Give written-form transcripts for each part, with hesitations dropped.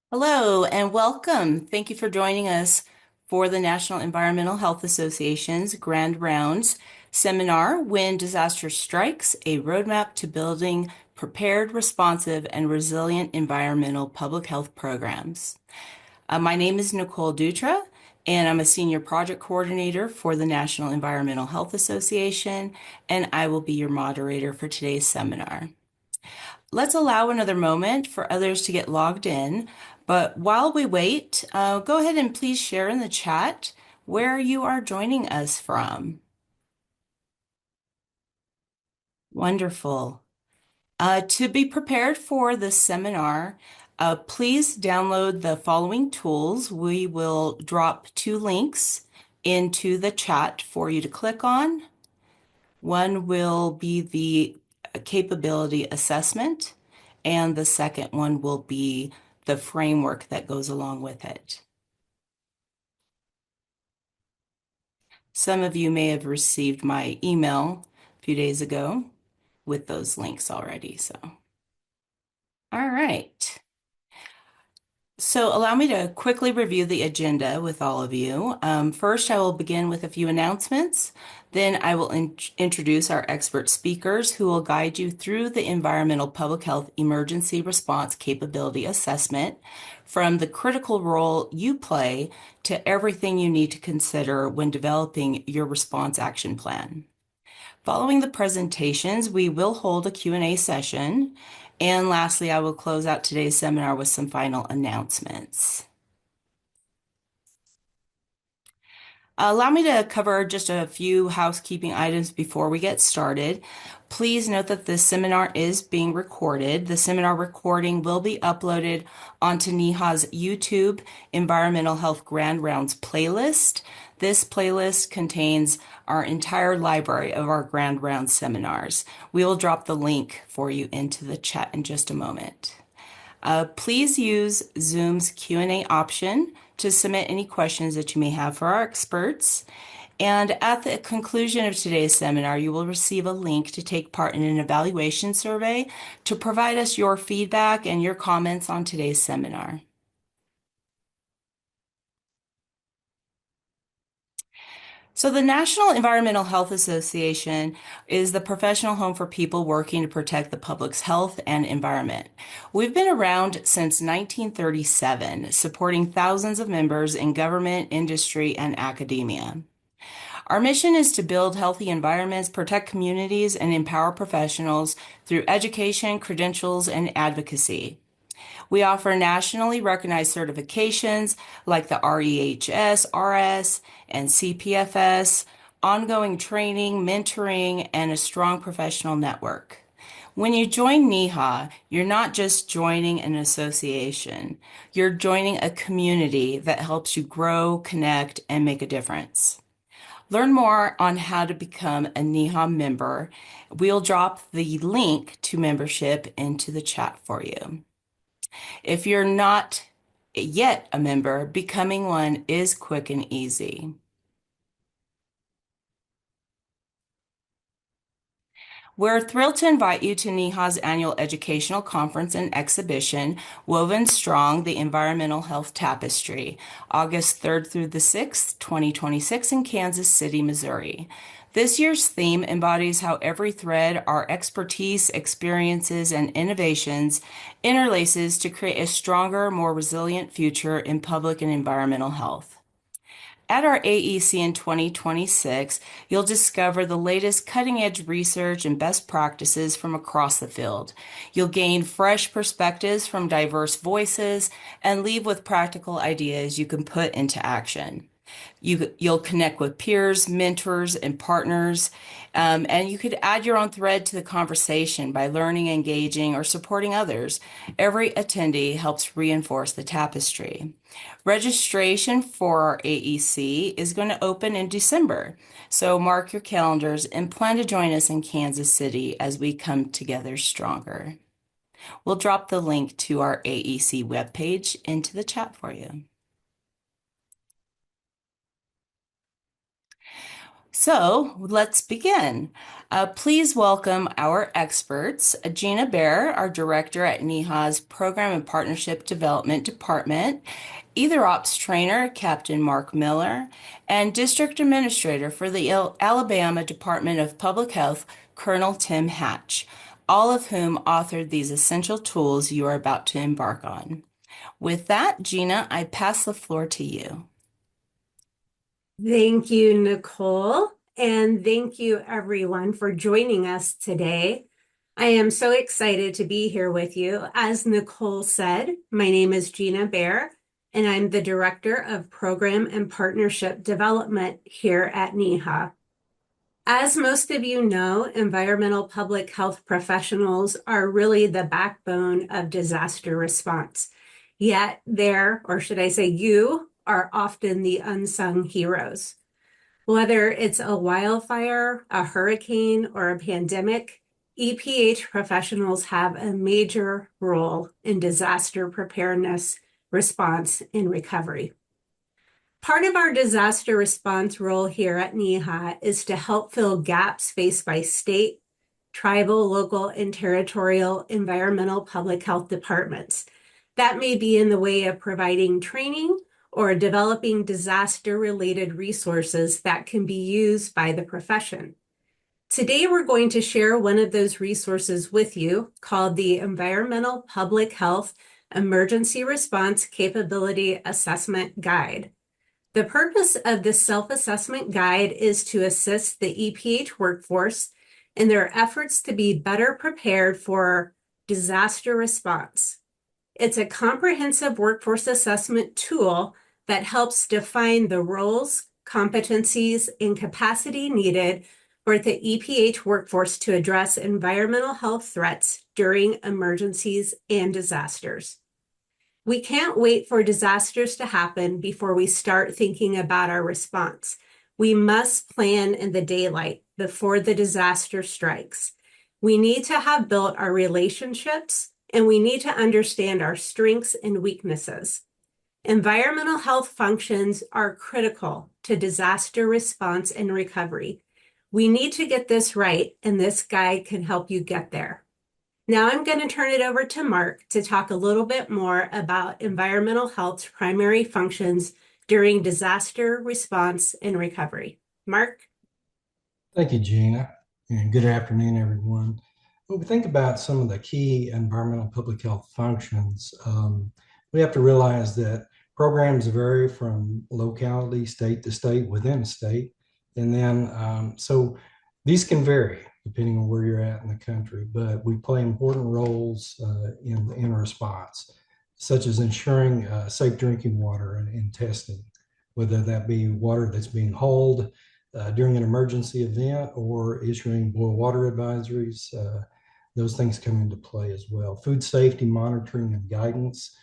Hello and welcome. Thank you for joining us for the National Environmental Health Association's Grand Rounds seminar, When Disaster Strikes, a Roadmap to Building Prepared, Responsive, and Resilient Environmental Public Health Programs. My name is Nicole Dutra, and I'm a Senior Project Coordinator for the National Environmental Health Association, and I will be your moderator for today's seminar. Let's allow another moment for others to get logged in. But while we wait, go ahead and please share in the chat where you are joining us from. Wonderful. To be prepared for this seminar, please download the following tools. We will drop 2 links into the chat for you to click on. One will be the capability assessment, and the second one will be the framework that goes along with it. Some of you may have received my email a few days ago with those links already. All right. So allow me to quickly review the agenda with all of you. First, I will begin with a few announcements. Then I will introduce our expert speakers who will guide you through the Environmental Public Health Emergency Response Capability Assessment, from the critical role you play to everything you need to consider when developing your response action plan. Following the presentations, we will hold a Q&A session. And lastly, I will close out today's seminar with some final announcements. Allow me to cover just a few housekeeping items before we get started. Please note that this seminar is being recorded. The seminar recording will be uploaded onto NEHA's YouTube Environmental Health Grand Rounds playlist. This playlist contains our entire library of our Grand Rounds seminars. We will drop the link for you into the chat in just a moment. Please use Zoom's Q&A option to submit any questions that you may have for our experts. And at the conclusion of today's seminar, you will receive a link to take part in an evaluation survey to provide us your feedback and your comments on today's seminar. So the National Environmental Health Association is the professional home for people working to protect the public's health and environment. We've been around since 1937, supporting thousands of members in government, industry, and academia. Our mission is to build healthy environments, protect communities, and empower professionals through education, credentials, and advocacy. We offer nationally recognized certifications like the REHS, RS, and CPFS, ongoing training, mentoring, and a strong professional network. When you join NEHA, you're not just joining an association, you're joining a community that helps you grow, connect, and make a difference. Learn more on how to become a NEHA member. We'll drop the link to membership into the chat for you. If you're not yet a member, becoming one is quick and easy. We're thrilled to invite you to NEHA's annual educational conference and exhibition, Woven Strong, the Environmental Health Tapestry, August 3rd through the 6th, 2026 in Kansas City, Missouri. This year's theme embodies how every thread, our expertise, experiences, and innovations interlaces to create a stronger, more resilient future in public and environmental health. At our AEC in 2026, you'll discover the latest cutting-edge research and best practices from across the field. You'll gain fresh perspectives from diverse voices and leave with practical ideas you can put into action. You'll connect with peers, mentors, and partners, and you could add your own thread to the conversation by learning, engaging, or supporting others. Every attendee helps reinforce the tapestry. Registration for our AEC is going to open in December, so mark your calendars and plan to join us in Kansas City as we come together stronger. We'll drop the link to our AEC webpage into the chat for you. So let's begin. Please welcome our experts, Gina Bare, our director at NEHA's Program and Partnership Development Department, Either Ops Trainer, Captain Mark Miller, and District Administrator for the Alabama Department of Public Health, Colonel Tim Hatch, all of whom authored these essential tools you are about to embark on. With that, Gina, I pass the floor to you. Thank you, Nicole, and thank you everyone for joining us today. I am so excited to be here with you. As Nicole said, my name is Gina Bare, and I'm the Director of Program and Partnership Development here at NEHA. As most of you know, environmental public health professionals are really the backbone of disaster response. Yet or should I say you, are often the unsung heroes. Whether it's a wildfire, a hurricane, or a pandemic, EPH professionals have a major role in disaster preparedness, response, and recovery. Part of our disaster response role here at NEHA is to help fill gaps faced by state, tribal, local, and territorial environmental public health departments. That may be in the way of providing training or developing disaster-related resources that can be used by the profession. Today, we're going to share one of those resources with you called the Environmental Public Health Emergency Response Capability Assessment Guide. The purpose of this self-assessment guide is to assist the EPH workforce in their efforts to be better prepared for disaster response. It's a comprehensive workforce assessment tool that helps define the roles, competencies, and capacity needed for the EPH workforce to address environmental health threats during emergencies and disasters. We can't wait for disasters to happen before we start thinking about our response. We must plan in the daylight before the disaster strikes. We need to have built our relationships, and we need to understand our strengths and weaknesses. Environmental health functions are critical to disaster response and recovery. We need to get this right, and this guide can help you get there. Now I'm going to turn it over to Mark to talk a little bit more about environmental health's primary functions during disaster response and recovery. Mark? Thank you, Gina, and good afternoon, everyone. When we think about some of the key environmental public health functions, we have to realize that programs vary from locality, state to state, within a state. And then, so these can vary depending on where you're at in the country, but we play important roles in response, such as ensuring safe drinking water and testing, whether that be water that's being hauled during an emergency event or issuing boil water advisories. Those things come into play as well. Food safety monitoring and guidance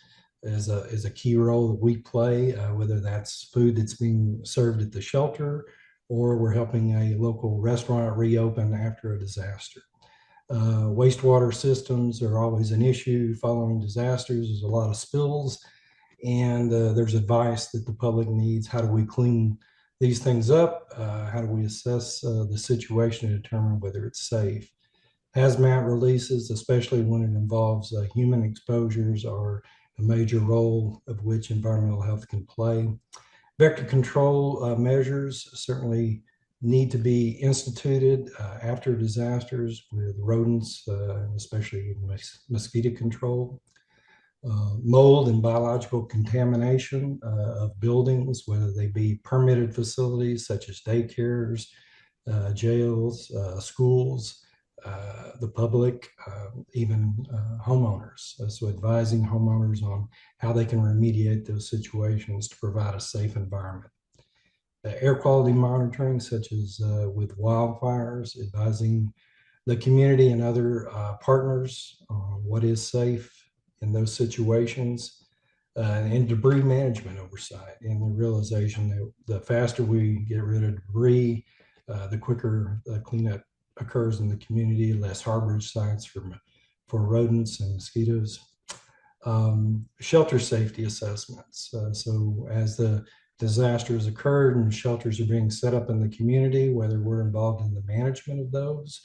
is a key role that we play, whether that's food that's being served at the shelter or we're helping a local restaurant reopen after a disaster. Wastewater systems are always an issue following disasters. There's a lot of spills, and there's advice that the public needs. How do we clean these things up? How do we assess the situation to determine whether it's safe? Hazmat releases, especially when it involves human exposures, are a major role of which environmental health can play. Vector control measures certainly need to be instituted after disasters with rodents, especially mosquito control. Mold and biological contamination of buildings, whether they be permitted facilities such as daycares, jails, schools, the public, even homeowners. So advising homeowners on how they can remediate those situations to provide a safe environment. Air quality monitoring, such as with wildfires, advising the community and other partners on what is safe in those situations, and debris management oversight, and the realization that the faster we get rid of debris, the quicker the cleanup occurs in the community, less harborage sites for rodents and mosquitoes. Shelter safety assessments. So as the disasters occurred and shelters are being set up in the community, whether we're involved in the management of those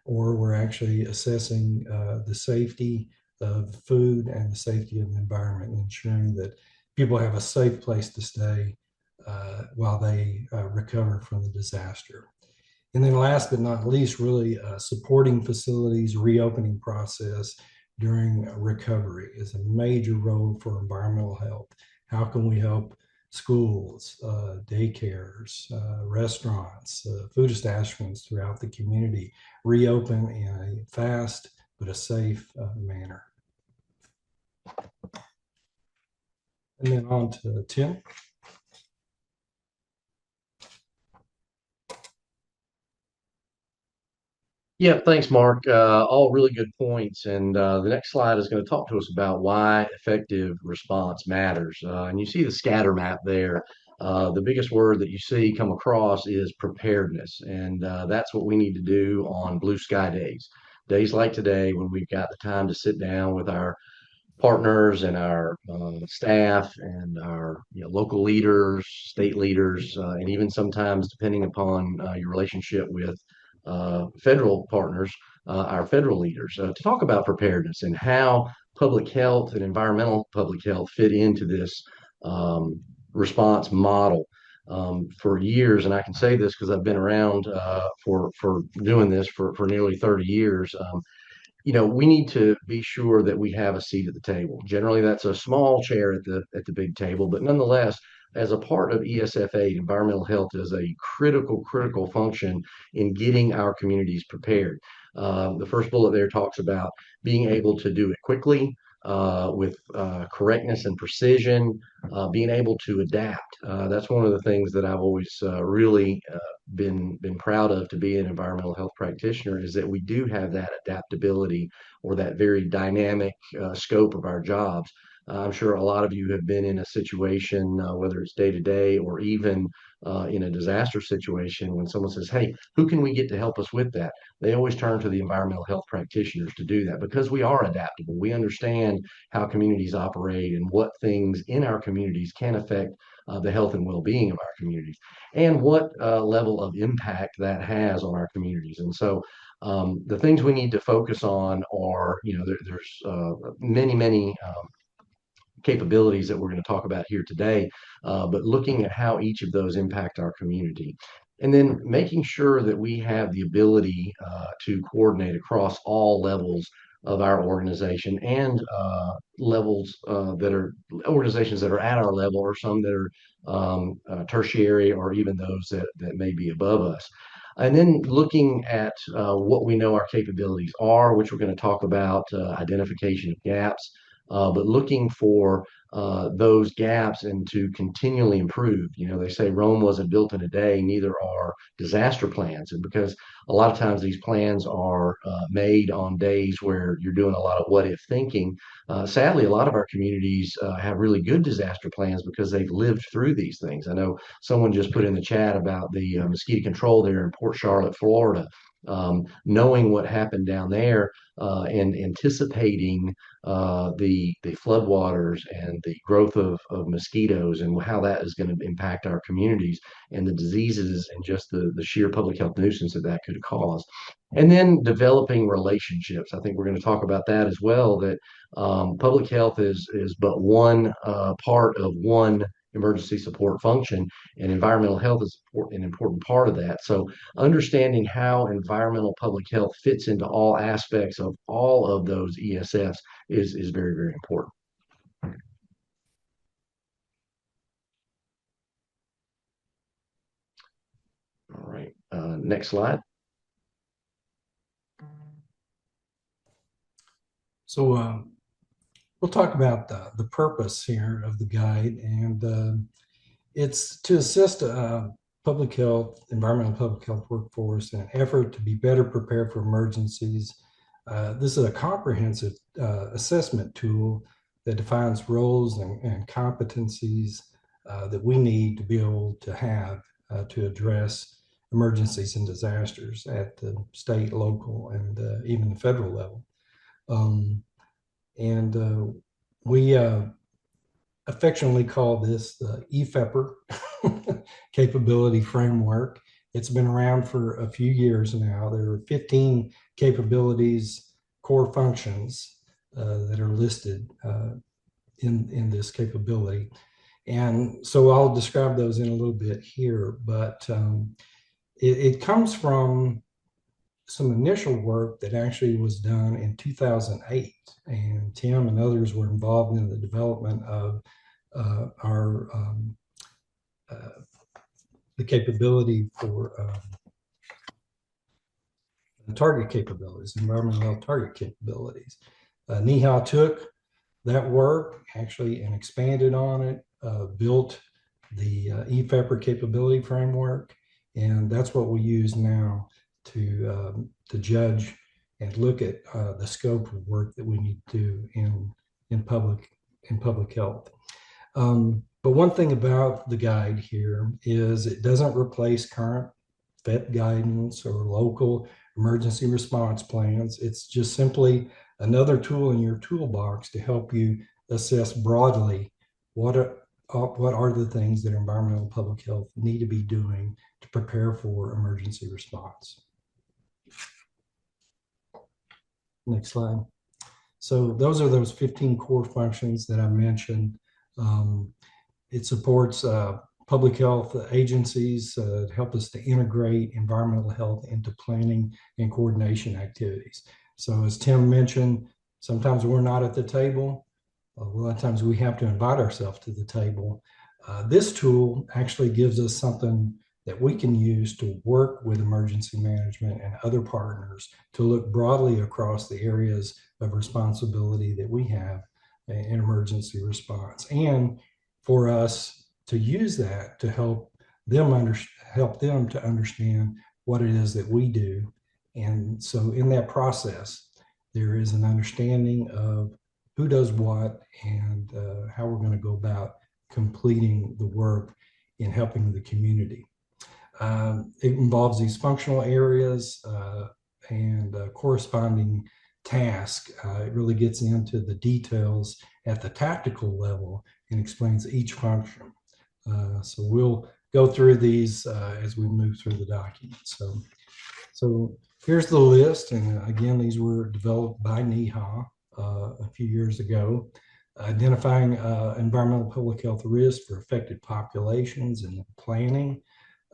or we're actually assessing the safety of food and the safety of the environment, and ensuring that people have a safe place to stay while they recover from the disaster. And then last but not least, really supporting facilities reopening process during recovery is a major role for environmental health. How can we help schools, daycares, restaurants, food establishments throughout the community reopen in a fast but a safe manner? And then on to Tim. Yeah, thanks, Mark. All really good points. And the next slide is going to talk to us about why effective response matters. And you see the scatter map there. The biggest word that you see come across is preparedness. And that's what we need to do on blue sky days. Days like today, when we've got the time to sit down with our partners and our staff and our local leaders, state leaders, and even sometimes, depending upon your relationship with federal partners, our federal leaders, to talk about preparedness and how public health and environmental public health fit into this response model. For years, and I can say this because I've been around for doing this for nearly 30 years. We need to be sure that we have a seat at the table. Generally, that's a small chair at the big table, but nonetheless, as a part of ESF8, environmental health is a critical function in getting our communities prepared. The first bullet there talks about being able to do it quickly, with correctness and precision, being able to adapt. That's one of the things that I've always really been proud of, to be an environmental health practitioner, is that we do have that adaptability, or that very dynamic scope of our jobs. I'm sure a lot of you have been in a situation, whether it's day to day or even in a disaster situation, when someone says, "Hey, who can we get to help us with that?" They always turn to the environmental health practitioners to do that, because we are adaptable. We understand how communities operate and what things in our communities can affect the health and well-being of our communities, and what level of impact that has on our communities. And so the things we need to focus on are, there's many capabilities that we're going to talk about here today, but looking at how each of those impact our community. And then making sure that we have the ability to coordinate across all levels of our organization, and levels that are organizations that are at our level, or some that are tertiary, or even those that may be above us. And then looking at what we know our capabilities are, which we're going to talk about, identification of gaps, but looking for those gaps and to continually improve. They say Rome wasn't built in a day, neither are disaster plans. And because a lot of times these plans are made on days where you're doing a lot of what if thinking, sadly, a lot of our communities have really good disaster plans because they've lived through these things. I know someone just put in the chat about the mosquito control there in Port Charlotte, Florida. Knowing what happened down there, and anticipating the floodwaters and the growth of mosquitoes, and how that is going to impact our communities, and the diseases, and just the sheer public health nuisance that could cause. And then developing relationships. I think we're going to talk about that as well, that public health is but one part of one emergency support function, and environmental health is an important part of that. So understanding how environmental public health fits into all aspects of all of those ESFs is very important. All right, next slide. So we'll talk about the purpose here of the guide, and it's to assist public health, environmental public health workforce in an effort to be better prepared for emergencies. This is a comprehensive assessment tool that defines roles and competencies that we need to be able to have to address emergencies and disasters at the state, local, and even the federal level. And we affectionately call this the EPH capability framework. It's been around for a few years now. There are 15 capabilities, core functions that are listed in this capability. And so I'll describe those in a little bit here, but it comes from some initial work that actually was done in 2008. And Tim and others were involved in the development of our the capability for the target capabilities, environmental health target capabilities. NEHA took that work actually and expanded on it, built the EPH capability framework, and that's what we use now to judge and look at the scope of work that we need to do in public health. But one thing about the guide here is it doesn't replace current FEP guidance or local emergency response plans. It's just simply another tool in your toolbox to help you assess broadly what are the things that environmental public health need to be doing to prepare for emergency response. Next slide. So those are those 15 core functions that I mentioned. It supports public health agencies to help us to integrate environmental health into planning and coordination activities. So as Tim mentioned, sometimes we're not at the table. A lot of times we have to invite ourselves to the table. This tool actually gives us something that we can use to work with emergency management and other partners to look broadly across the areas of responsibility that we have in emergency response, and for us to use that to help them to understand what it is that we do. And so in that process, there is an understanding of who does what and how we're going to go about completing the work in helping the community. It involves these functional areas and corresponding tasks. It really gets into the details at the tactical level and explains each function. So we'll go through these as we move through the document. So here's the list. And again, these were developed by NEHA a few years ago. Identifying environmental public health risks for affected populations and planning.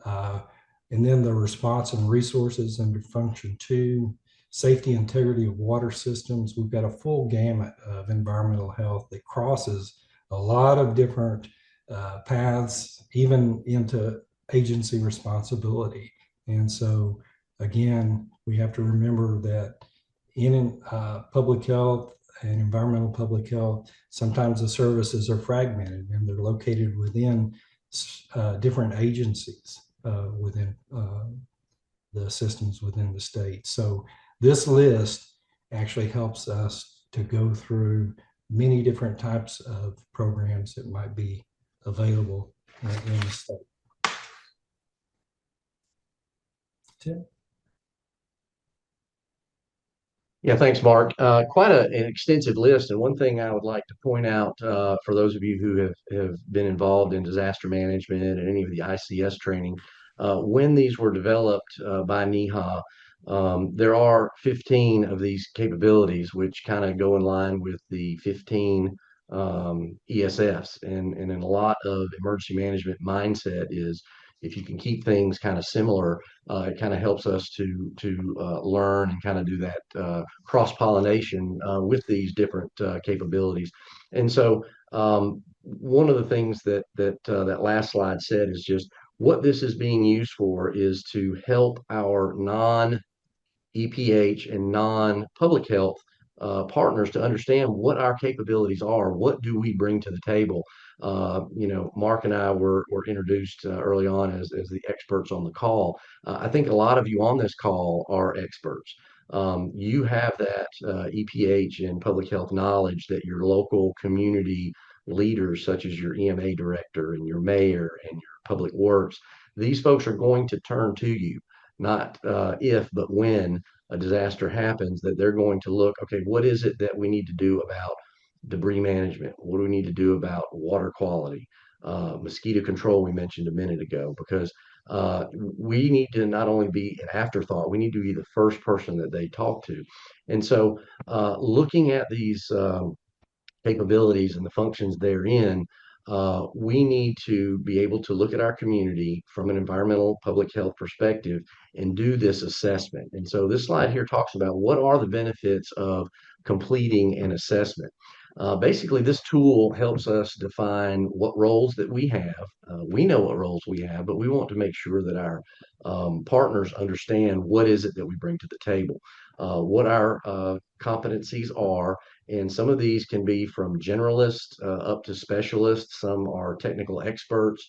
And then the response and resources under function 2, safety integrity of water systems. We've got a full gamut of environmental health that crosses a lot of different paths, even into agency responsibility. And so, again, we have to remember that in public health and environmental public health, sometimes the services are fragmented and they're located within different agencies within the systems within the state. So this list actually helps us to go through many different types of programs that might be available in the state. Tim? Yeah, thanks, Mark. Quite an extensive list. And one thing I would like to point out for those of you who have been involved in disaster management and any of the ICS training, when these were developed by NEHA, there are 15 of these capabilities, which kind of go in line with the 15 ESFs. And in a lot of emergency management mindset is if you can keep things kind of similar, it kind of helps us to learn and kind of do that cross-pollination with these different capabilities. And so one of the things that last slide said is just what this is being used for is to help our non-EPH and non-public health partners to understand what our capabilities are. What do we bring to the table? Mark and I were introduced early on as the experts on the call. I think a lot of you on this call are experts. You have that EPH and public health knowledge that your local community leaders, such as your EMA director and your mayor and your public works, these folks are going to turn to you, not if, but when a disaster happens, that they're going to look, okay, what is it that we need to do about debris management? What do we need to do about water quality? Mosquito control, we mentioned a minute ago, because we need to not only be an afterthought, we need to be the first person that they talk to. And so, looking at these capabilities and the functions therein, we need to be able to look at our community from an environmental public health perspective and do this assessment. And so this slide here talks about what are the benefits of completing an assessment. Basically, this tool helps us define what roles that we have. We know what roles we have, but we want to make sure that our partners understand what is it that we bring to the table, what our competencies are, and some of these can be from generalists up to specialists. Some are technical experts.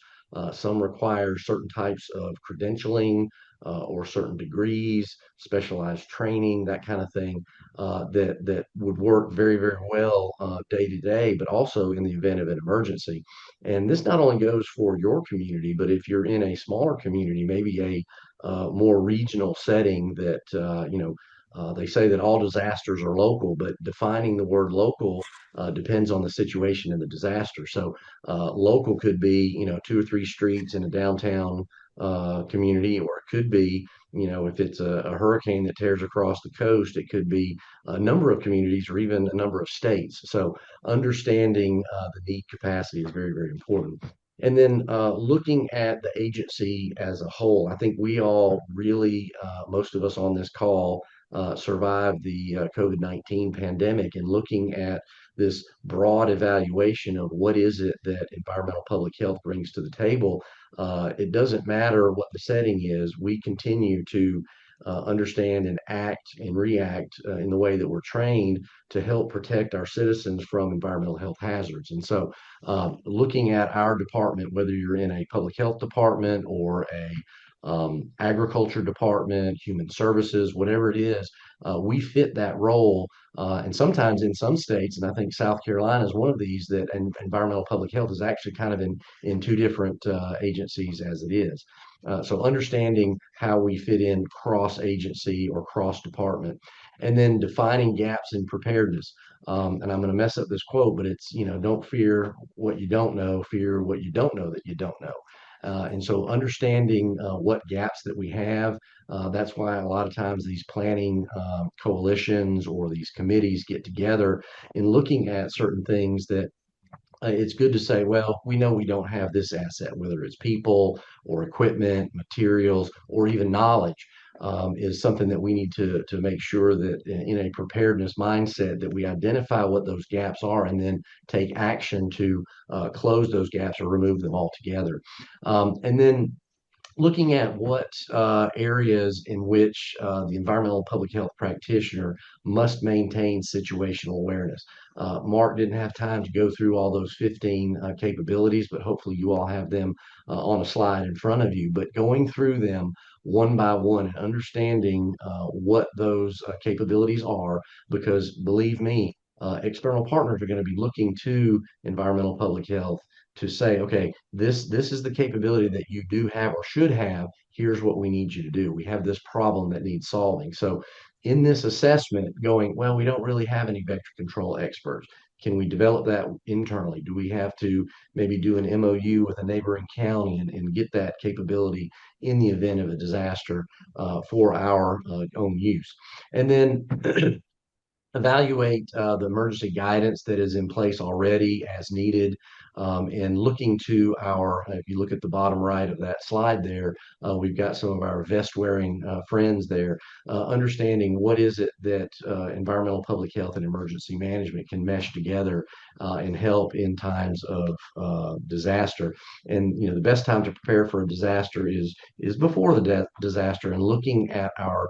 Some require certain types of credentialing or certain degrees, specialized training, that kind of thing, that would work very, very well day to day, but also in the event of an emergency. And this not only goes for your community, but if you're in a smaller community, maybe a more regional setting that they say that all disasters are local, but defining the word local depends on the situation and the disaster. So local could be, two or three streets in a downtown community, or it could be, if it's a hurricane that tears across the coast, it could be a number of communities or even a number of states. So understanding the need capacity is very, very important. And then looking at the agency as a whole, I think we all really, most of us on this call, survived the COVID-19 pandemic, and looking at this broad evaluation of what is it that environmental public health brings to the table. It doesn't matter what the setting is, we continue to understand and act and react in the way that we're trained to help protect our citizens from environmental health hazards. And so, looking at our department, whether you're in a public health department or a agriculture department, human services, whatever it is, we fit that role. And sometimes in some states, and I think South Carolina is one of these, that environmental public health is actually kind of in two different agencies as it is. So understanding how we fit in cross agency or cross department, and then defining gaps in preparedness. And I'm going to mess up this quote, but it's, don't fear what you don't know, fear what you don't know that you don't know. And so understanding what gaps that we have, that's why a lot of times these planning coalitions or these committees get together in looking at certain things that it's good to say, well, we know we don't have this asset, whether it's people or equipment, materials, or even knowledge, is something that we need to make sure that in a preparedness mindset that we identify what those gaps are and then take action to close those gaps or remove them altogether. And then looking at what areas in which the environmental public health practitioner must maintain situational awareness. Mark didn't have time to go through all those 15 capabilities, but hopefully you all have them on a slide in front of you. But going through them one by one and understanding what those capabilities are, because believe me, external partners are going to be looking to environmental public health to say, okay, this is the capability that you do have or should have. Here's what we need you to do. We have this problem that needs solving. So in this assessment, going, well, we don't really have any vector control experts. Can we develop that internally? Do we have to maybe do an MOU with a neighboring county and get that capability in the event of a disaster for our own use? And then evaluate the emergency guidance that is in place already as needed. And looking to if you look at the bottom right of that slide there, we've got some of our vest wearing friends there, understanding what is it that environmental public health and emergency management can mesh together and help in times of disaster. And the best time to prepare for a disaster is before the disaster, and looking at our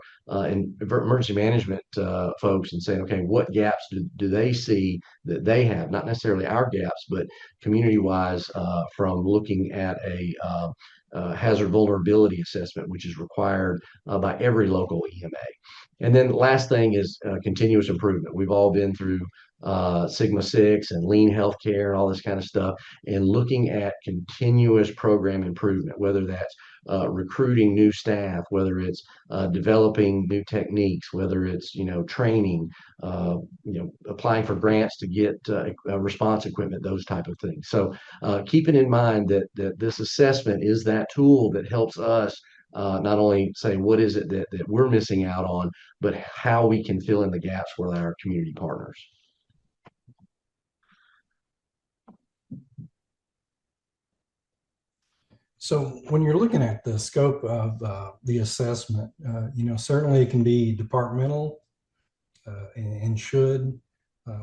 emergency management folks and saying, okay, what gaps do they see that they have? Not necessarily our gaps, but community-wise, from looking at a hazard vulnerability assessment, which is required by every local EMA. And then the last thing is continuous improvement. We've all been through Sigma 6 and lean healthcare and all this kind of stuff, and looking at continuous program improvement, whether that's recruiting new staff, whether it's developing new techniques, whether it's training, applying for grants to get response equipment, those type of things. So keeping in mind that this assessment is that tool that helps us not only say what is it that we're missing out on, but how we can fill in the gaps with our community partners. So when you're looking at the scope of the assessment, certainly it can be departmental and should.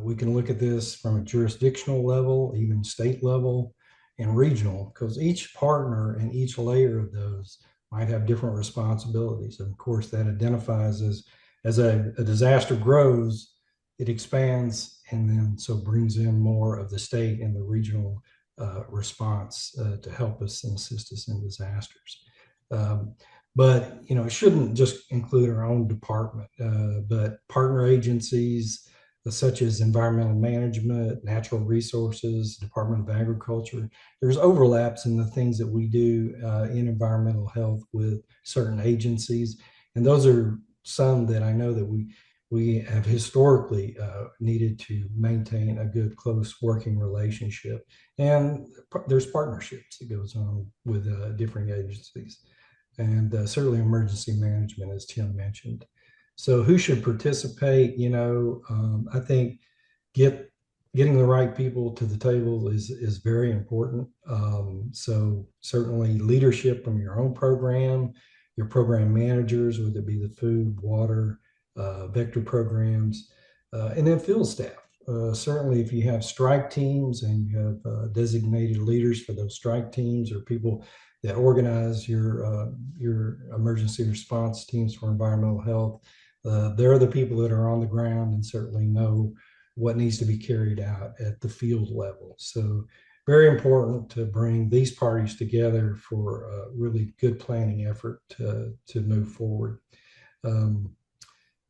We can look at this from a jurisdictional level, even state level, and regional, because each partner and each layer of those might have different responsibilities. And of course, that identifies as a disaster grows, it expands, and then so brings in more of the state and the regional response to help us and assist us in disasters. But it shouldn't just include our own department, but partner agencies such as environmental management, natural resources, Department of Agriculture. There's overlaps in the things that we do in environmental health with certain agencies, and those are some that I know that we have historically needed to maintain a good, close working relationship. And there's partnerships that goes on with different agencies. And certainly emergency management, as Tim mentioned. So who should participate? I think getting the right people to the table is very important. So certainly leadership from your own program, your program managers, whether it be the food, water, vector programs, and then field staff. Certainly, if you have strike teams and you have designated leaders for those strike teams or people that organize your emergency response teams for environmental health, they're the people that are on the ground and certainly know what needs to be carried out at the field level. So very important to bring these parties together for a really good planning effort to move forward.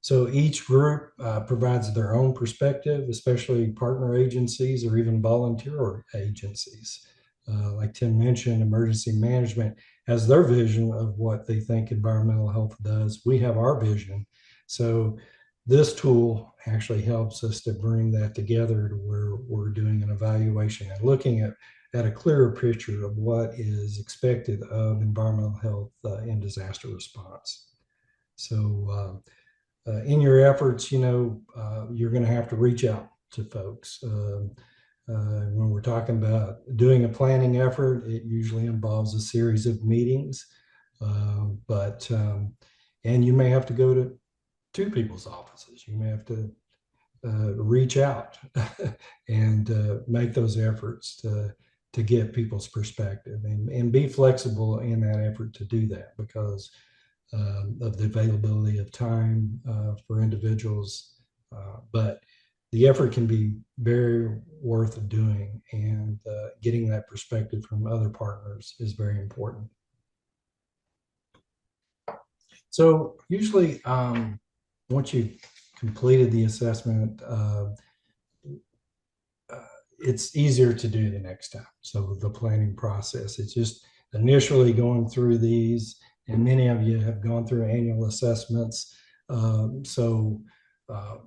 So each group provides their own perspective, especially partner agencies or even volunteer agencies. Like Tim mentioned, emergency management has their vision of what they think environmental health does. We have our vision. So this tool actually helps us to bring that together to where we're doing an evaluation and looking at a clearer picture of what is expected of environmental health in disaster response. So in your efforts, you're going to have to reach out to folks. When we're talking about doing a planning effort, it usually involves a series of meetings, and you may have to go to two people's offices. You may have to reach out and make those efforts to get people's perspective and be flexible in that effort to do that because of the availability of time for individuals. But the effort can be very worth doing, and getting that perspective from other partners is very important. So usually once you've completed the assessment, it's easier to do the next time. So the planning process, it's just initially going through these, and many of you have gone through annual assessments.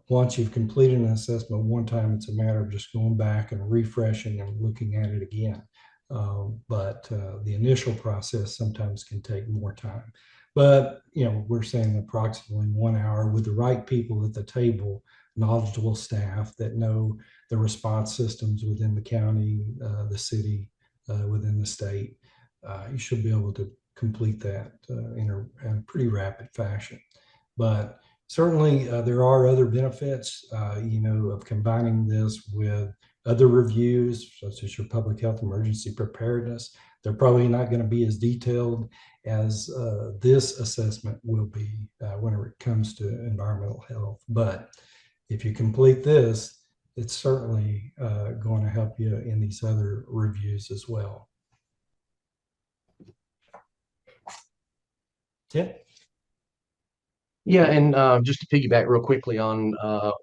Once you've completed an assessment one time, it's a matter of just going back and refreshing and looking at it again. But the initial process sometimes can take more time. But, we're saying approximately 1 hour with the right people at the table, knowledgeable staff that know the response systems within the county, the city, within the state. You should be able to complete that in a pretty rapid fashion. But certainly there are other benefits, of combining this with other reviews, such as your public health emergency preparedness. They're probably not going to be as detailed as this assessment will be whenever it comes to environmental health. But if you complete this, it's certainly going to help you in these other reviews as well. Tim? Yeah, and just to piggyback real quickly on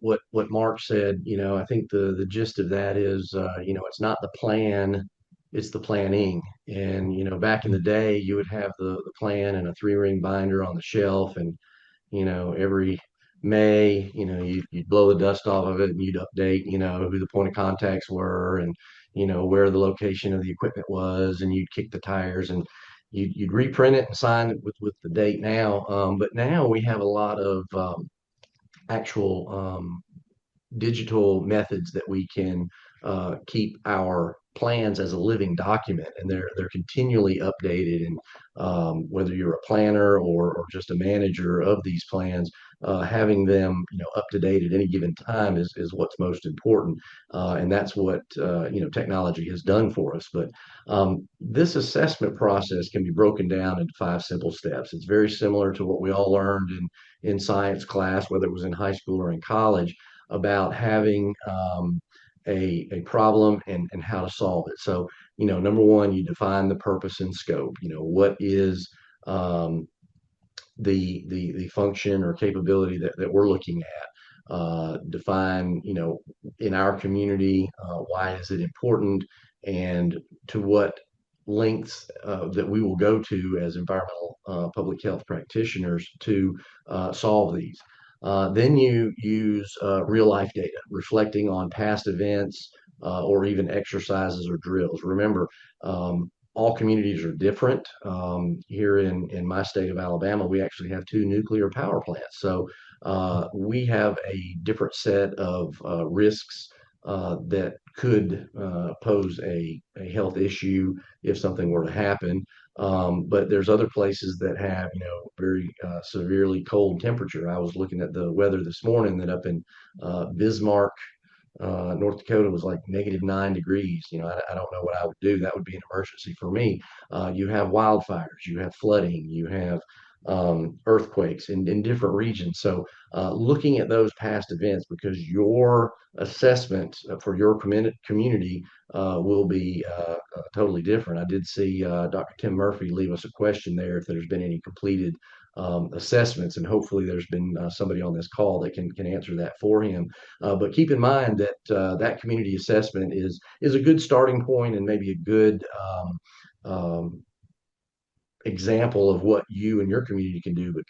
what Mark said, I think the gist of that is, it's not the plan, it's the planning. And back in the day, you would have the plan and a three-ring binder on the shelf, and every May, you'd blow the dust off of it and you'd update, who the point of contacts were and, where the location of the equipment was, and you'd kick the tires and you'd reprint it and sign it with the date now. But now we have a lot of actual digital methods that we can keep our plans as a living document, and they're continually updated. And whether you're a planner or just a manager of these plans, having them up to date at any given time is what's most important, and that's what technology has done for us. But this assessment process can be broken down into five simple steps. It's very similar to what we all learned in science class, whether it was in high school or in college, about having a problem and how to solve it. So, number one, you define the purpose and scope. What is um, the function or capability that we're looking at? Define, in our community, why is it important, and to what lengths that we will go to as environmental public health practitioners to solve these. Then you use real life data, reflecting on past events or even exercises or drills. Remember, all communities are different. Here in my state of Alabama, we actually have two nuclear power plants. So we have a different set of risks that could pose a health issue if something were to happen. But there's other places that have, very severely cold temperature. I was looking at the weather this morning that up in Bismarck, North Dakota was like -9 degrees. I don't know what I would do. That would be an emergency for me. You have wildfires, you have flooding, you have earthquakes in different regions. So looking at those past events, because your assessment for your community will be totally different. I did see Dr. Tim Murphy leave us a question there if there's been any completed assessments, and hopefully there's been somebody on this call that can answer that for him. But keep in mind that that community assessment is a good starting point and maybe a good example of what you and your community can do. But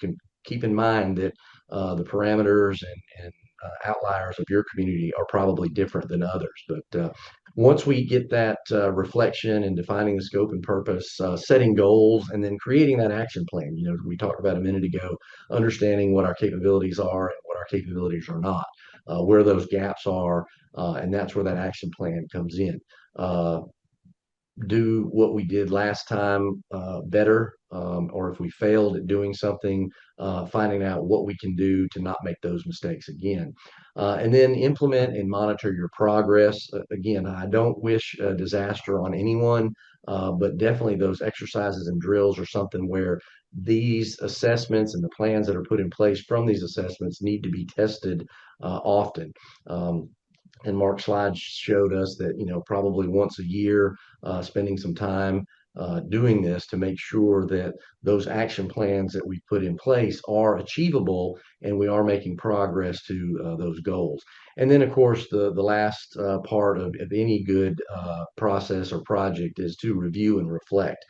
keep in mind that the parameters and outliers of your community are probably different than others. But once we get that reflection and defining the scope and purpose, setting goals, and then creating that action plan, we talked about a minute ago, understanding what our capabilities are and what our capabilities are not, where those gaps are, and that's where that action plan comes in. Do what we did last time better, or if we failed at doing something, finding out what we can do to not make those mistakes again. And then implement and monitor your progress. Again, I don't wish a disaster on anyone, but definitely those exercises and drills are something where these assessments and the plans that are put in place from these assessments need to be tested often. And Mark's slides showed us that, probably once a year, spending some time doing this to make sure that those action plans that we put in place are achievable and we are making progress to those goals. And then, of course, the last part of any good process or project is to review and reflect,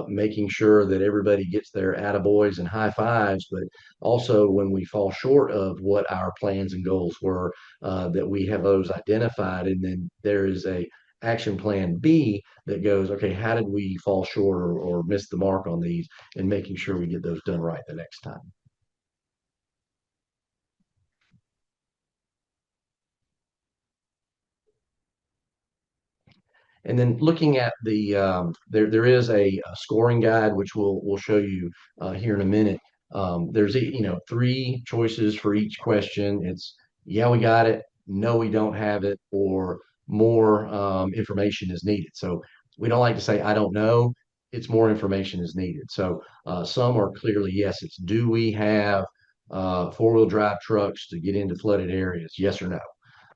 making sure that everybody gets their attaboys and high fives, but also when we fall short of what our plans and goals were, that we have those identified, and then there is a action plan B that goes, okay, how did we fall short or miss the mark on these, and making sure we get those done right the next time. And then looking at there is a scoring guide which we'll show you here in a minute. There's three choices for each question. It's yeah, we got it, no, we don't have it, or more information is needed. So we don't like to say I don't know. It's more information is needed. So some are clearly yes. It's do we have four-wheel drive trucks to get into flooded areas? Yes or no?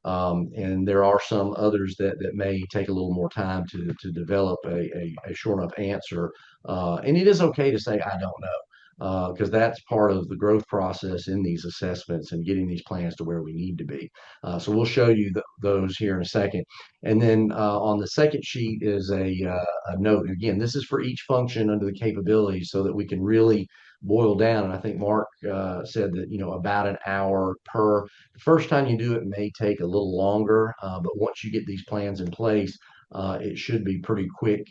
And there are some others that may take a little more time to develop a short enough answer. And it is okay to say, I don't know. because that's part of the growth process in these assessments and getting these plans to where we need to be. So we'll show you those here in a second. And then on the second sheet is a note. Again, this is for each function under the capabilities so that we can really boil down. And I think Mark said that, about an hour per. The first time you do it may take a little longer, but once you get these plans in place, it should be pretty quick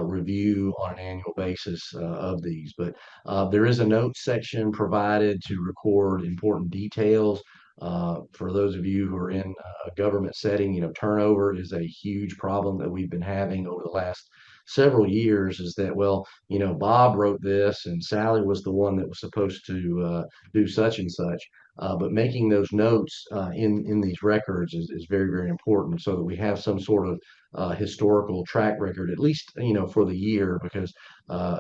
review on an annual basis of these. But there is a notes section provided to record important details. For those of you who are in a government setting, turnover is a huge problem that we've been having over the last several years. Is that, well, Bob wrote this and Sally was the one that was supposed to do such and such. But making those notes in these records is very, very important so that we have some sort of historical track record, at least, for the year, because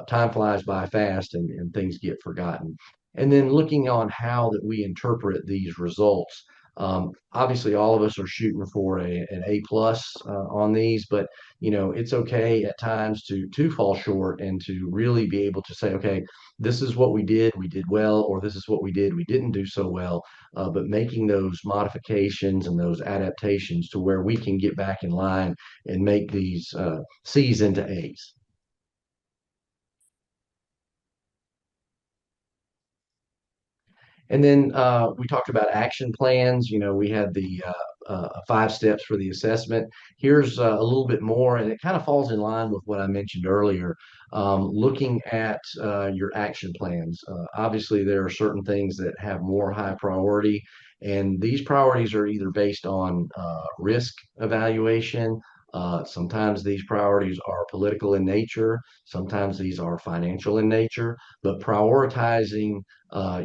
time flies by fast and things get forgotten. And then looking on how that we interpret these results. Obviously, all of us are shooting for an A plus on these, but it's okay at times to fall short and to really be able to say, okay, this is what we did well, or this is what we didn't do so well. But making those modifications and those adaptations to where we can get back in line and make these C's into A's. And then we talked about action plans. We had the 5 steps for the assessment. Here's a little bit more, and it kind of falls in line with what I mentioned earlier. Looking at your action plans. Obviously, there are certain things that have more high priority, and these priorities are either based on risk evaluation. Sometimes these priorities are political in nature. Sometimes these are financial in nature. But prioritizing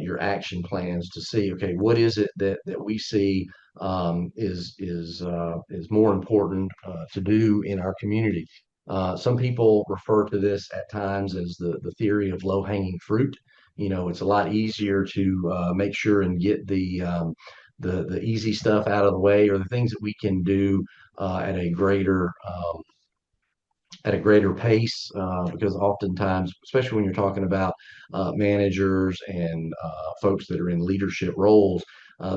your action plans to see, okay, what is it that we see is more important to do in our community. Some people refer to this at times as the theory of low hanging fruit. It's a lot easier to make sure and get the easy stuff out of the way, or the things that we can do at a greater pace, because oftentimes, especially when you're talking about managers and folks that are in leadership roles,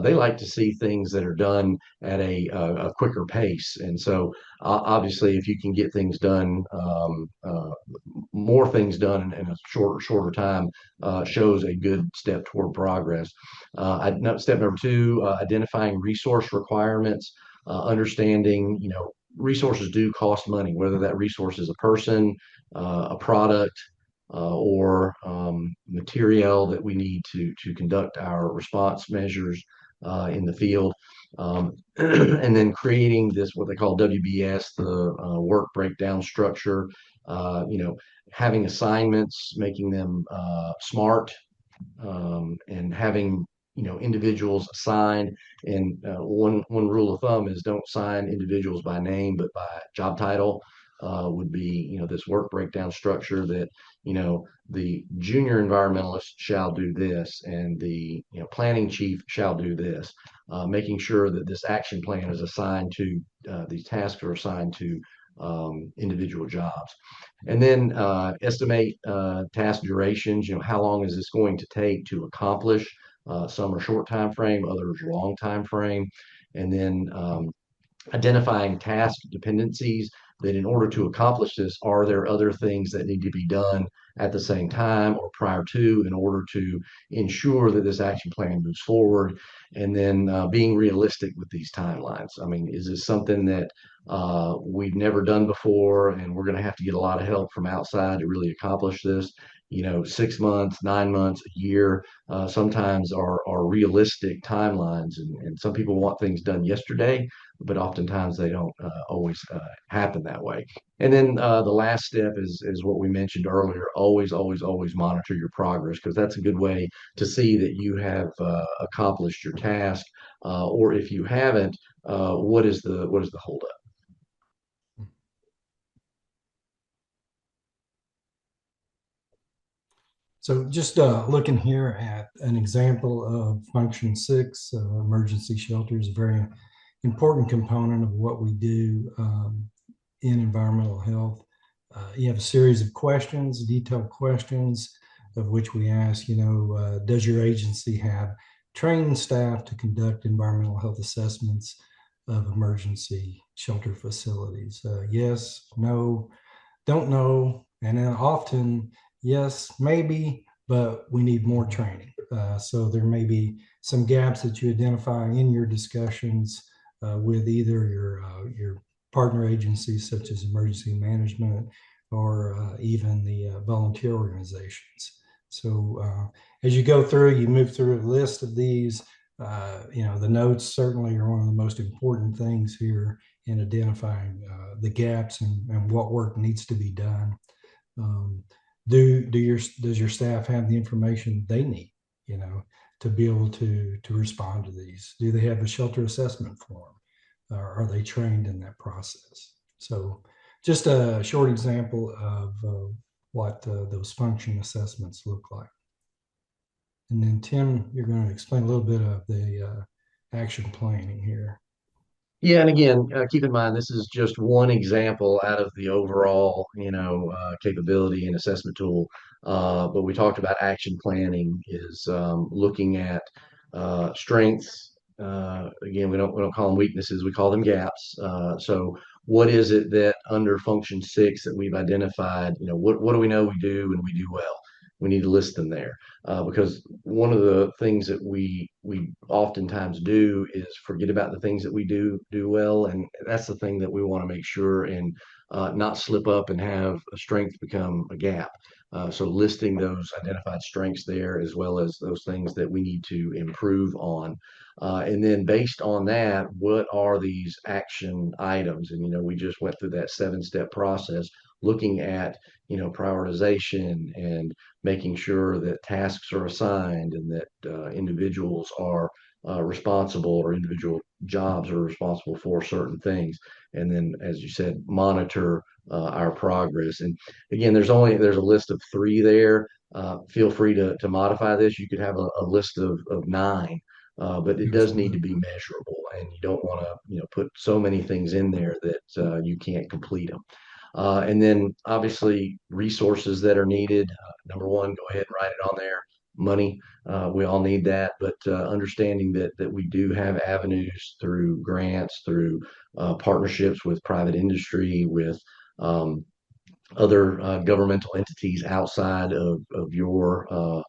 they like to see things that are done at a quicker pace. And so, obviously, if you can get things done, more things done in a shorter time, shows a good step toward progress. Step number 2, identifying resource requirements, understanding, resources do cost money, whether that resource is a person, a product, or material that we need to conduct our response measures in the field. And then creating this, what they call WBS, the work breakdown structure, having assignments, making them smart, and having individuals assigned. And one rule of thumb is don't sign individuals by name but by job title. Would be this work breakdown structure that the junior environmentalist shall do this and the planning chief shall do this, making sure that this action plan is assigned to these tasks are assigned to individual jobs. And then estimate task durations. How long is this going to take to accomplish? Some are short time frame, others long time frame. And then identifying task dependencies, that in order to accomplish this, are there other things that need to be done at the same time or prior to, in order to ensure that this action plan moves forward? And then being realistic with these timelines. I mean, is this something that we've never done before and we're going to have to get a lot of help from outside to really accomplish this? 6 months, 9 months, a year, sometimes are realistic timelines. And some people want things done yesterday, but oftentimes they don't always happen that way. And then the last step is what we mentioned earlier. Always, always, always monitor your progress, because that's a good way to see that you have accomplished your task, or if you haven't, what is the holdup? So just looking here at an example of function 6, emergency shelter is a very important component of what we do in environmental health. You have a series of questions, detailed questions of which we ask, does your agency have trained staff to conduct environmental health assessments of emergency shelter facilities? Yes, no, don't know, and then often yes, maybe, but we need more training. So there may be some gaps that you identify in your discussions with either your partner agencies such as emergency management or even the volunteer organizations. So as you go through, you move through a list of these. The notes certainly are one of the most important things here in identifying the gaps and what work needs to be done. Does your staff have the information they need, to be able to respond to these? Do they have a shelter assessment form? Are they trained in that process? So just a short example of what those function assessments look like. And then Tim, you're going to explain a little bit of the action planning here. Yeah, and again, keep in mind this is just one example out of the overall, capability and assessment tool. But we talked about action planning is looking at strengths. Again, we don't call them weaknesses; we call them gaps. So, what is it that under function 6 that we've identified? What do we know we do and we do well? We need to list them there because one of the things that we oftentimes do is forget about the things that we do well, and that's the thing that we want to make sure and not slip up and have a strength become a gap. So listing those identified strengths there as well as those things that we need to improve on. And then based on that, what are these action items? And we just went through that 7-step process looking at prioritization and making sure that tasks are assigned and that individuals are responsible or individual jobs are responsible for certain things. And then, as you said, monitor our progress. And again, there's a list of 3 there. Feel free to modify this. You could have a list of 9. But it does need to be measurable, and you don't want to, put so many things in there that you can't complete them. And then obviously resources that are needed. Number one, go ahead and write it on there. Money, we all need that, but understanding that we do have avenues through grants, through partnerships with private industry, with other governmental entities outside of your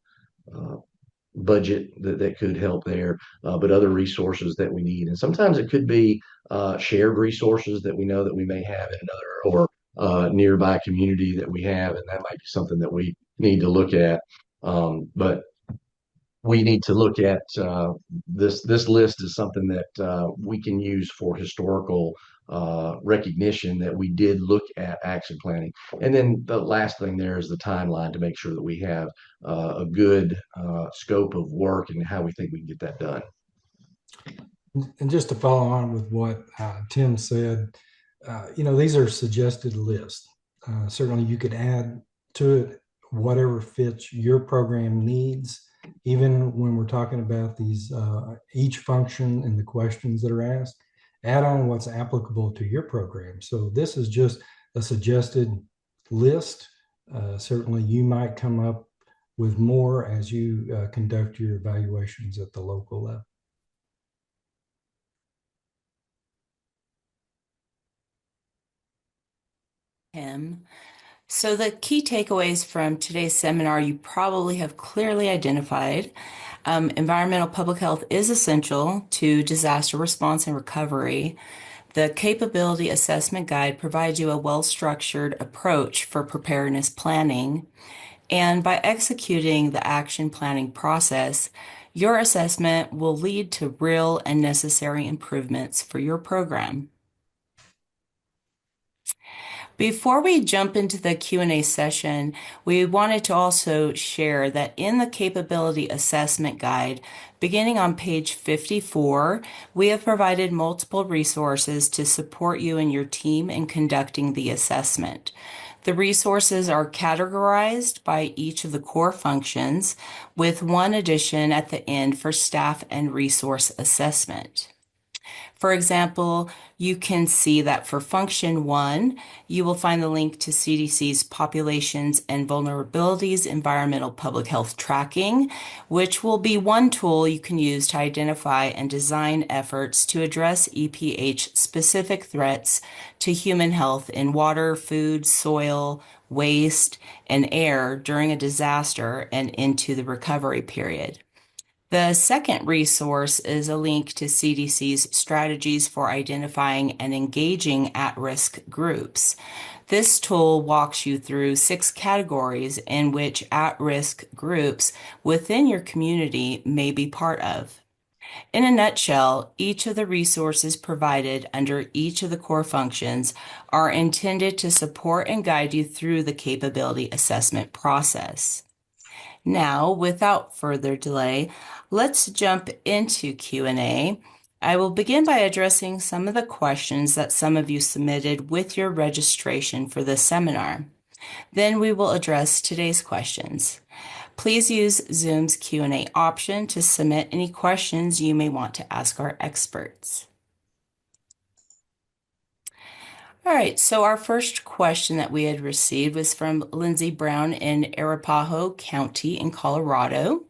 budget that could help there, but other resources that we need. And sometimes it could be shared resources that we know that we may have in another or nearby community that we have, and that might be something that we need to look at. But we need to look at this list is something that we can use for historical recognition that we did look at action planning. And then the last thing there is the timeline to make sure that we have a good scope of work and how we think we can get that done. And just to follow on with what Tim said, these are suggested lists. Certainly you could add to it whatever fits your program needs. Even when we're talking about these, each function and the questions that are asked, add on what's applicable to your program. So this is just a suggested list. Certainly you might come up with more as you conduct your evaluations at the local level. So the key takeaways from today's seminar you probably have clearly identified. Environmental public health is essential to disaster response and recovery. The Capability Assessment Guide provides you a well-structured approach for preparedness planning. And by executing the action planning process, your assessment will lead to real and necessary improvements for your program. Before we jump into the Q&A session, we wanted to also share that in the Capability Assessment Guide, beginning on page 54, we have provided multiple resources to support you and your team in conducting the assessment. The resources are categorized by each of the core functions, with one addition at the end for staff and resource assessment. For example, you can see that for Function 1, you will find the link to CDC's Populations and Vulnerabilities Environmental Public Health Tracking, which will be one tool you can use to identify and design efforts to address EPH-specific threats to human health in water, food, soil, waste, and air during a disaster and into the recovery period. The second resource is a link to CDC's strategies for identifying and engaging at-risk groups. This tool walks you through 6 categories in which at-risk groups within your community may be part of. In a nutshell, each of the resources provided under each of the core functions are intended to support and guide you through the capability assessment process. Now, without further delay, let's jump into Q&A. I will begin by addressing some of the questions that some of you submitted with your registration for this seminar. Then we will address today's questions. Please use Zoom's Q&A option to submit any questions you may want to ask our experts. All right, so our first question that we had received was from Lindsay Brown in Arapahoe County in Colorado.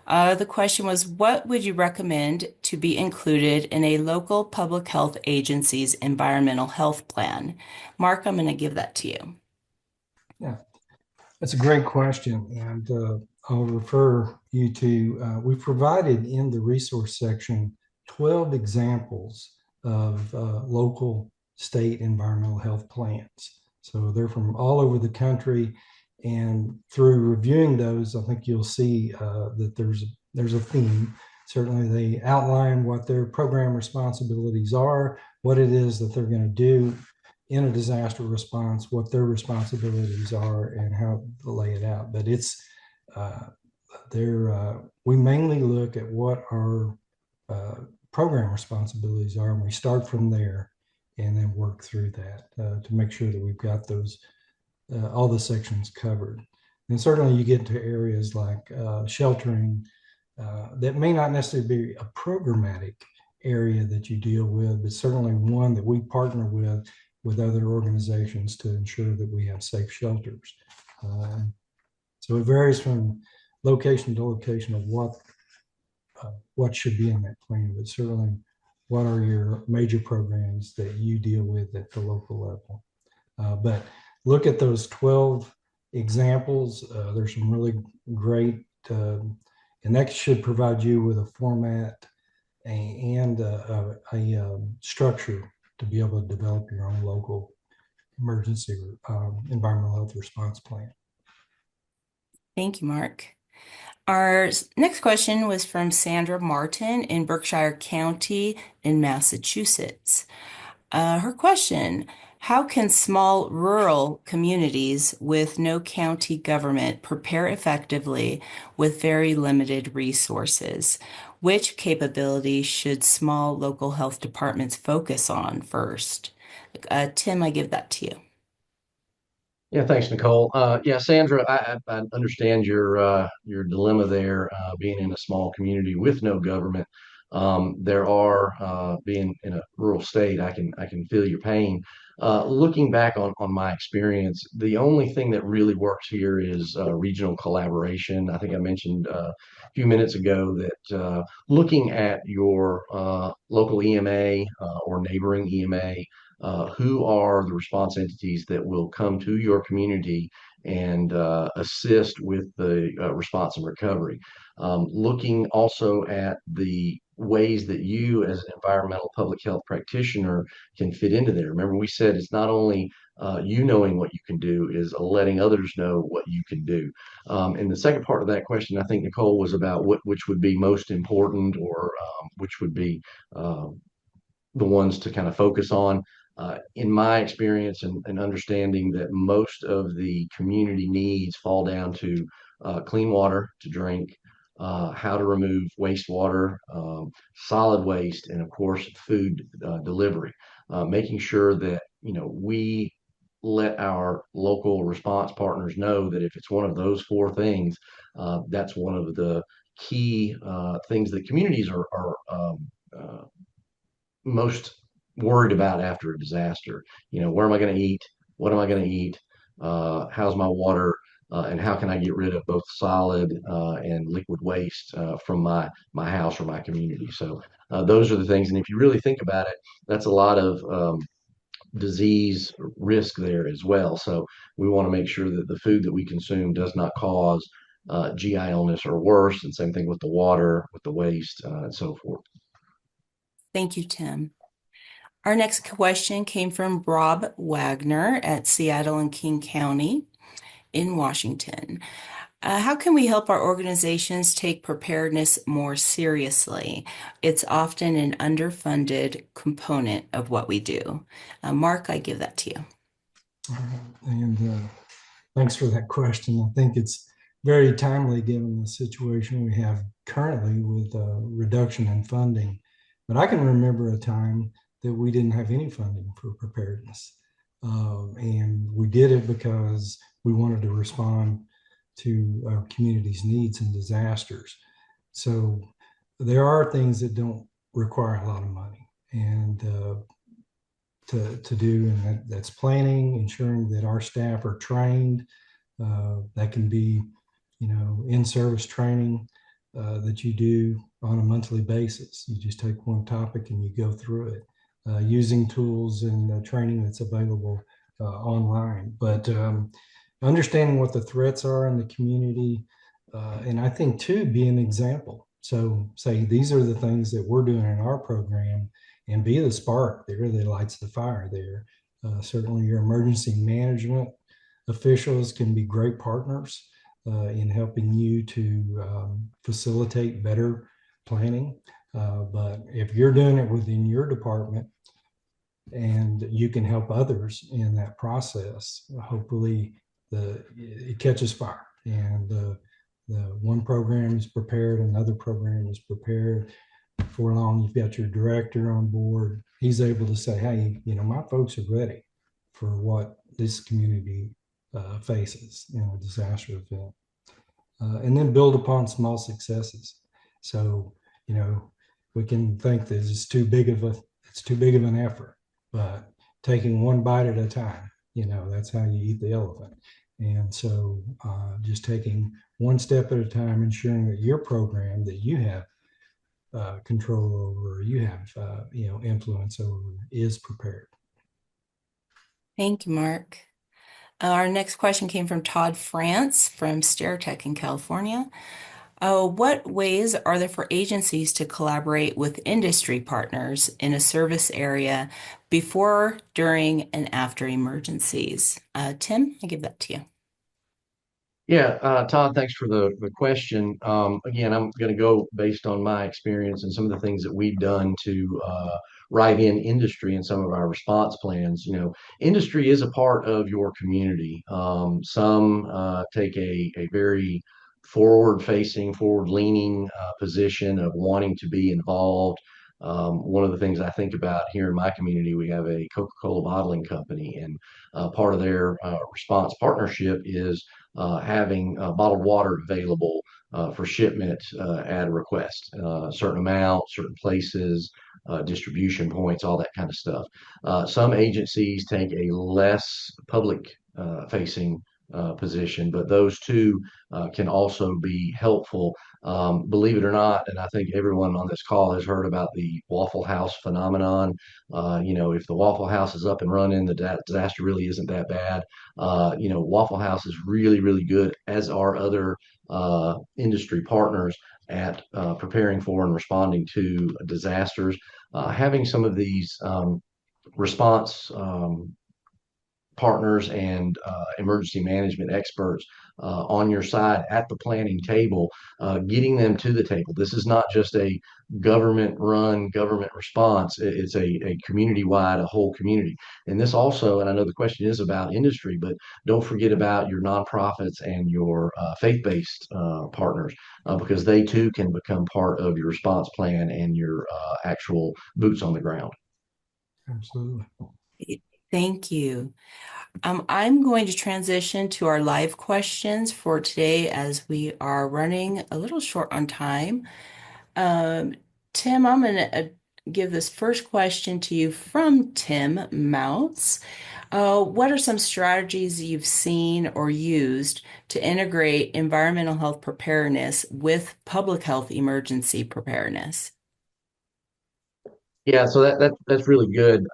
The question was, what would you recommend to be included in a local public health agency's environmental health plan? Mark, I'm going to give that to you. Yeah, that's a great question. And I'll refer you to, we provided in the resource section 12 examples of local state environmental health plans. So they're from all over the country. And through reviewing those, I think you'll see that there's a theme. Certainly they outline what their program responsibilities are, what it is that they're going to do in a disaster response, what their responsibilities are, and how to lay it out. But it's we mainly look at what our program responsibilities are, and we start from there and then work through that to make sure that we've got those all the sections covered. And certainly you get into areas like sheltering that may not necessarily be a programmatic area that you deal with, but certainly one that we partner with other organizations to ensure that we have safe shelters. So it varies from location to location of what should be in that plan, but certainly what are your major programs that you deal with at the local level. But look at those 12 examples. There's some really great, and that should provide you with a format and a structure to be able to develop your own local emergency environmental health response plan. Thank you, Mark. Our next question was from Sandra Martin in Berkshire County in Massachusetts. Her question, how can small rural communities with no county government prepare effectively with very limited resources? Which capabilities should small local health departments focus on first? Tim, I give that to you. Yeah, thanks, Nicole. Yeah, Sandra, I understand your dilemma there, being in a small community with no government. There are being in a rural state, I can feel your pain. Looking back on my experience, the only thing that really works here is regional collaboration. I think I mentioned a few minutes ago that looking at your local EMA or neighboring EMA, who are the response entities that will come to your community and assist with the response and recovery. Looking also at the ways that you as an environmental public health practitioner can fit into there. Remember, we said it's not only you knowing what you can do, is letting others know what you can do. And the second part of that question, I think, Nicole, was about which would be most important, or which would be the ones to kind of focus on. In my experience and understanding that most of the community needs fall down to clean water to drink, how to remove wastewater, solid waste, and of course, food delivery. Making sure that we let our local response partners know that if it's one of those 4 things, that's one of the key things that communities are most worried about after a disaster. Where am I going to eat? What am I going to eat? How's my water? And how can I get rid of both solid and liquid waste from my house or my community? So those are the things. And if you really think about it, that's a lot of disease risk there as well. So we want to make sure that the food that we consume does not cause GI illness or worse. And same thing with the water, with the waste, and so forth. Thank you, Tim. Our next question came from Rob Wagner at Seattle and King County in Washington. How can we help our organizations take preparedness more seriously? It's often an underfunded component of what we do. Mark, I give that to you. All right. And thanks for that question. I think it's very timely given the situation we have currently with reduction in funding. But I can remember a time that we didn't have any funding for preparedness. And we did it because we wanted to respond to our community's needs and disasters. So there are things that don't require a lot of money. And to do, and that's planning, ensuring that our staff are trained. That can be, in-service training that you do on a monthly basis. You just take one topic and you go through it, using tools and training that's available online. But understanding what the threats are in the community, and I think too, be an example. So say these are the things that we're doing in our program, and be the spark that really lights the fire there. Certainly your emergency management officials can be great partners in helping you to facilitate better planning. But if you're doing it within your department and you can help others in that process, hopefully it catches fire. And the one program is prepared, another program is prepared. Before long, you've got your director on board. He's able to say, hey, my folks are ready for what this community faces in a disaster event. And then build upon small successes. So, we can think that it's too big of an effort, but taking one bite at a time, that's how you eat the elephant. And so just taking one step at a time, ensuring that your program that you have control over, you have influence over, is prepared. Thank you, Mark. Our next question came from Todd France from StairTech in California. What ways are there for agencies to collaborate with industry partners in a service area before, during, and after emergencies? Tim, I give that to you. Yeah, Todd, thanks for the question. Again, I'm going to go based on my experience and some of the things that we've done to write in industry in some of our response plans. Industry is a part of your community. Some take a very forward-facing, forward-leaning position of wanting to be involved. One of the things I think about here in my community, we have a Coca-Cola bottling company, and part of their response partnership is having bottled water available for shipment at a request, a certain amount, certain places, distribution points, all that kind of stuff. Some agencies take a less public facing position, but those two can also be helpful. Believe it or not, and I think everyone on this call has heard about the Waffle House phenomenon. If the Waffle House is up and running, the disaster really isn't that bad. Waffle House is really, really good, as are other industry partners at preparing for and responding to disasters. Having some of these response partners and emergency management experts on your side at the planning table, getting them to the table. This is not just a government run government response. It's a community wide, a whole community. And this also, and I know the question is about industry, but don't forget about your nonprofits and your faith-based partners, because they too can become part of your response plan and your actual boots on the ground. Absolutely. Thank you. I'm going to transition to our live questions for today as we are running a little short on time. Um, Tim, I'm going to give this first question to you from Tim Mounts. What are some strategies you've seen or used to integrate environmental health preparedness with public health emergency preparedness? Yeah, so that's really good.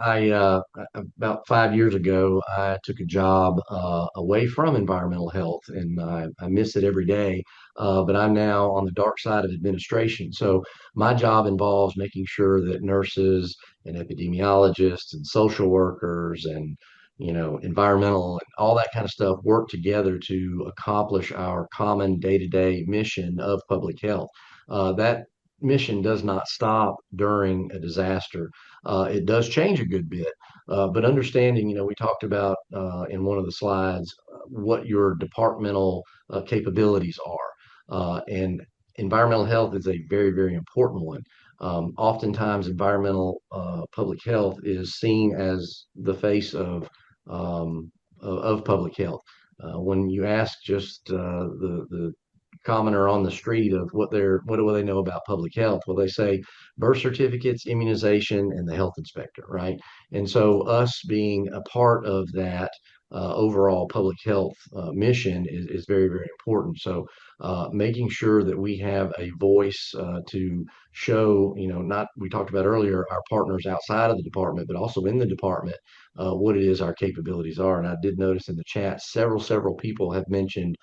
About 5 years ago, I took a job away from environmental health, and I miss it every day. But I'm now on the dark side of administration. So my job involves making sure that nurses and epidemiologists and social workers and environmental and all that kind of stuff work together to accomplish our common day-to-day mission of public health. That mission does not stop during a disaster. It does change a good bit, but understanding, we talked about in one of the slides what your departmental capabilities are. And environmental health is a very, very important one. Oftentimes, environmental public health is seen as the face of public health. When you ask just the commoner on the street of what do they know about public health? Well, they say birth certificates, immunization, and the health inspector, right? And so us being a part of that overall public health mission is very, very important. So making sure that we have a voice to show, not we talked about earlier, our partners outside of the department, but also in the department, what it is our capabilities are. And I did notice in the chat, several people have mentioned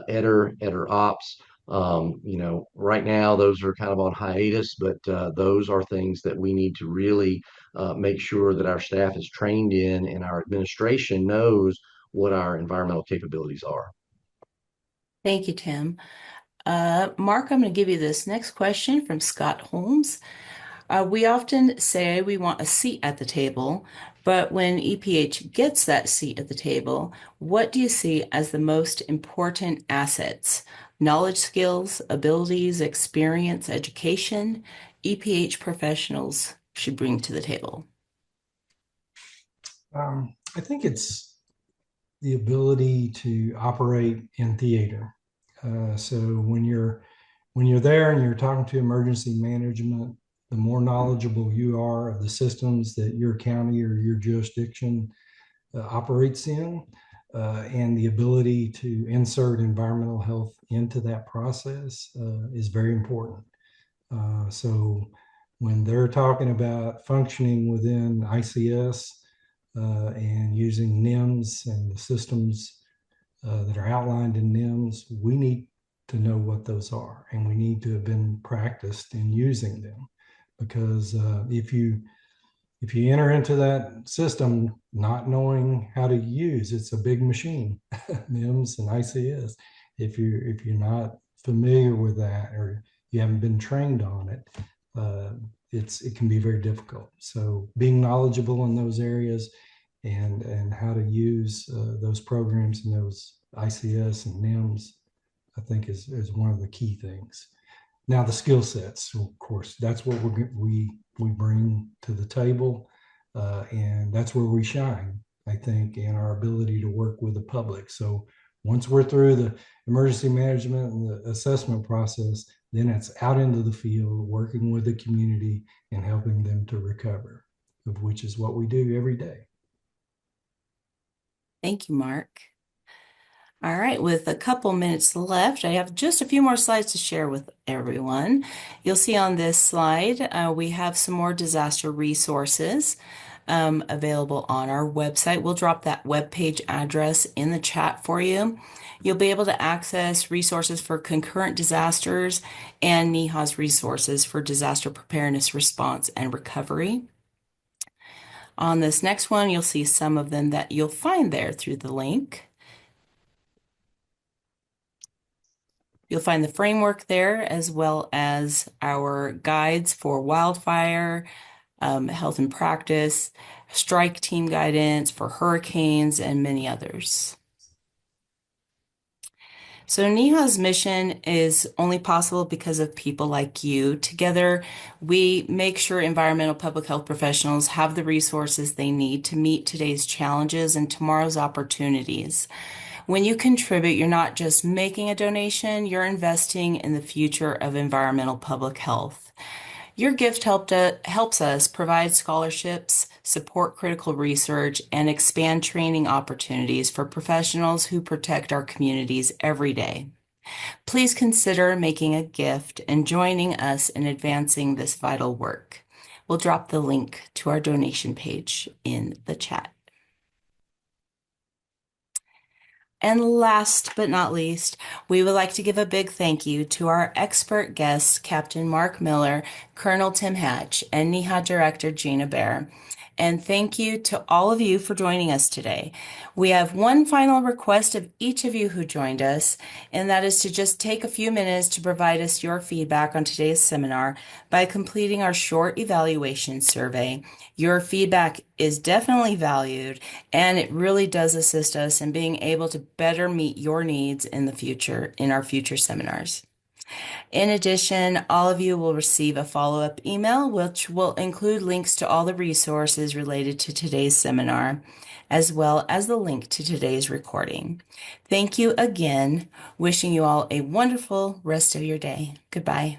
EDR Ops. Right now those are kind of on hiatus, but those are things that we need to really make sure that our staff is trained in and our administration knows what our environmental capabilities are. Thank you, Tim. Mark, I'm going to give you this next question from Scott Holmes. We often say we want a seat at the table, but when EPH gets that seat at the table, what do you see as the most important assets? Knowledge, skills, abilities, experience, education, EPH professionals should bring to the table? I think it's the ability to operate in theater. So when you're there and you're talking to emergency management, the more knowledgeable you are of the systems that your county or your jurisdiction operates in, and the ability to insert environmental health into that process is very important. So when they're talking about functioning within ICS and using NIMS and the systems that are outlined in NIMS, we need to know what those are, and we need to have been practiced in using them. Because if you enter into that system not knowing how to use, it's a big machine, NIMS and ICS. If you're not familiar with that or you haven't been trained on it, it can be very difficult. So being knowledgeable in those areas and how to use those programs and those ICS and NIMS, I think is one of the key things. Now the skill sets, of course, that's what we bring to the table, and that's where we shine, I think, in our ability to work with the public. So once we're through the emergency management and the assessment process, then it's out into the field, working with the community and helping them to recover, of which is what we do every day. Thank you, Mark. All right, with a couple minutes left, I have just a few more slides to share with everyone. You'll see on this slide, we have some more disaster resources available on our website. We'll drop that webpage address in the chat for you. You'll be able to access resources for concurrent disasters and NEHA's resources for disaster preparedness, response, and recovery. On this next one, you'll see some of them that you'll find there through the link. You'll find the framework there, as well as our guides for wildfire, health and practice, strike team guidance for hurricanes, and many others. So NEHA's mission is only possible because of people like you. Together, we make sure environmental public health professionals have the resources they need to meet today's challenges and tomorrow's opportunities. When you contribute, you're not just making a donation, you're investing in the future of environmental public health. Your gift helps us provide scholarships, support critical research, and expand training opportunities for professionals who protect our communities every day. Please consider making a gift and joining us in advancing this vital work. We'll drop the link to our donation page in the chat. And last but not least, we would like to give a big thank you to our expert guests, Captain Mark Miller, Colonel Tim Hatch, and NEHA Director Gina Bare. And thank you to all of you for joining us today. We have one final request of each of you who joined us, and that is to just take a few minutes to provide us your feedback on today's seminar by completing our short evaluation survey. Your feedback is definitely valued, and it really does assist us in being able to better meet your needs in the future, in our future seminars. In addition, all of you will receive a follow-up email, which will include links to all the resources related to today's seminar, as well as the link to today's recording. Thank you again. Wishing you all a wonderful rest of your day. Goodbye.